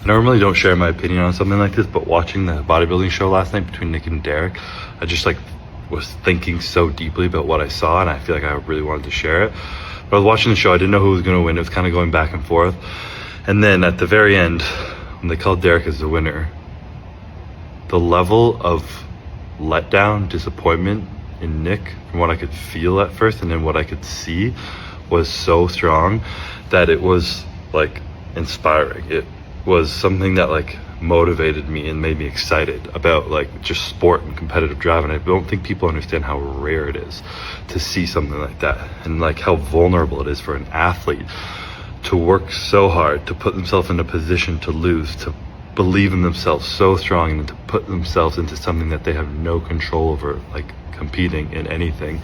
I normally don't share my opinion on something like this, but watching the bodybuilding show last night between Nick and Derek, I just like was thinking so deeply about what I saw, and I feel like I really wanted to share it. But I was watching the show, I didn't know who was going to win. It was kind of going back and forth. And then at the very end, when they called Derek as the winner, the level of letdown, disappointment in Nick, from what I could feel at first and then what I could see, was so strong that it was like inspiring. It was something that like motivated me and made me excited about like just sport and competitive drive. And I don't think people understand how rare it is to see something like that, and like how vulnerable it is for an athlete to work so hard, to put themselves in a position to lose, to believe in themselves so strong, and to put themselves into something that they have no control over, like competing in anything.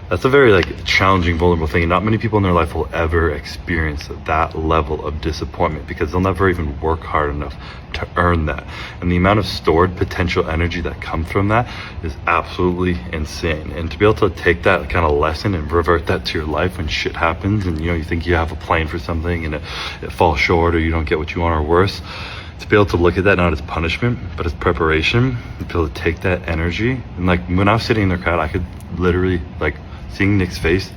That's a very like challenging, vulnerable thing, and not many people in their life will ever experience that level of disappointment, because they'll never even work hard enough to earn that. And the amount of stored potential energy that comes from that is absolutely insane. And to be able to take that kind of lesson and revert that to your life when shit happens, and you think you have a plan for something and it falls short, or you don't get what you want, or worse, to be able to look at that not as punishment but as preparation, to be able to take that energy. And like when I was sitting in the crowd, I could literally, like, seeing Nick's face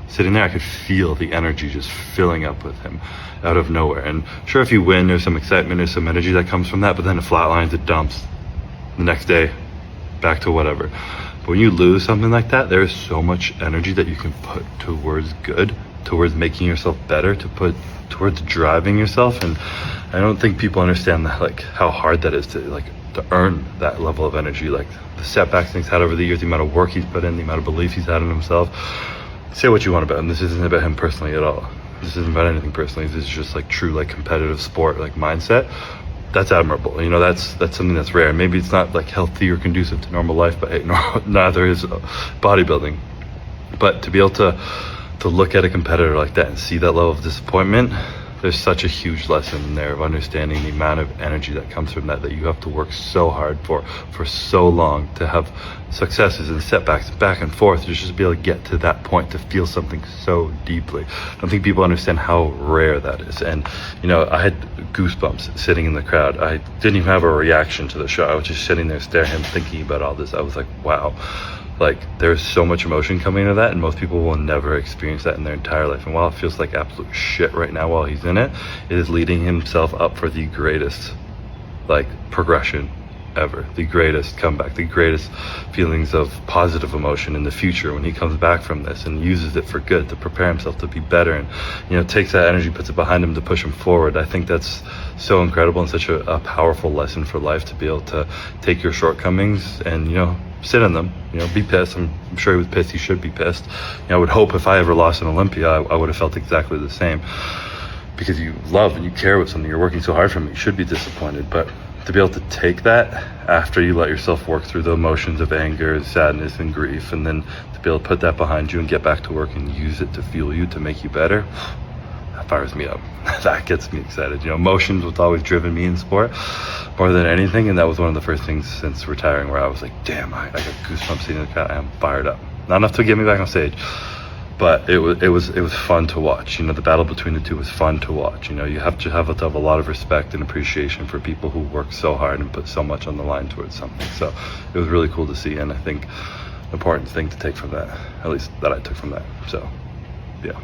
sitting there, I could feel the energy just filling up with him out of nowhere. And sure, if you win, there's some excitement, there's some energy that comes from that, but then it flatlines, it dumps the next day, back to whatever. But when you lose something like that, there's so much energy that you can put towards good, towards making yourself better, to put towards driving yourself. And I don't think people understand that, like how hard that is to earn that level of energy, like the setbacks he's had over the years, the amount of work he's put in, the amount of belief he's had in himself. Say what you want about him, this isn't about him personally at all. This isn't about anything personally. This is just like true like competitive sport like mindset. That's admirable. That's something that's rare. Maybe it's not like healthy or conducive to normal life, but hey, neither is bodybuilding. But to be able to look at a competitor like that and see that level of disappointment, there's such a huge lesson in there of understanding the amount of energy that comes from that you have to work so hard for so long, to have successes and setbacks back and forth, to just be able to get to that point, to feel something so deeply. I don't think people understand how rare that is. And I had goosebumps sitting in the crowd. I didn't even have a reaction to the show. I was just sitting there staring at him, thinking about all this. I was like, wow. Like, there's so much emotion coming into that, and most people will never experience that in their entire life. And while it feels like absolute shit right now while he's in it, it is leading himself up for the greatest like progression ever, the greatest comeback, the greatest feelings of positive emotion in the future when he comes back from this and uses it for good, to prepare himself to be better, and takes that energy, puts it behind him to push him forward. I think that's so incredible and such a powerful lesson for life, to be able to take your shortcomings and sit in them, be pissed. I'm sure he was pissed. He should be pissed. I would hope if I ever lost in Olympia, I would have felt exactly the same, because you love and you care about something, you're working so hard for it, you should be disappointed. But to be able to take that after you let yourself work through the emotions of anger and sadness and grief, and then to be able to put that behind you and get back to work and use it to fuel you, to make you better, that fires me up. That gets me excited. Emotions was always driven me in sport more than anything, and that was one of the first things since retiring where I was like, damn, I got goosebumps seeing the crowd. I am fired up. Not enough to get me back on stage, but it was fun to watch. The battle between the two was fun to watch. You have to have a lot of respect and appreciation for people who work so hard and put so much on the line towards something. So it was really cool to see, and I think an important thing to take from that, at least that I took from that. So yeah.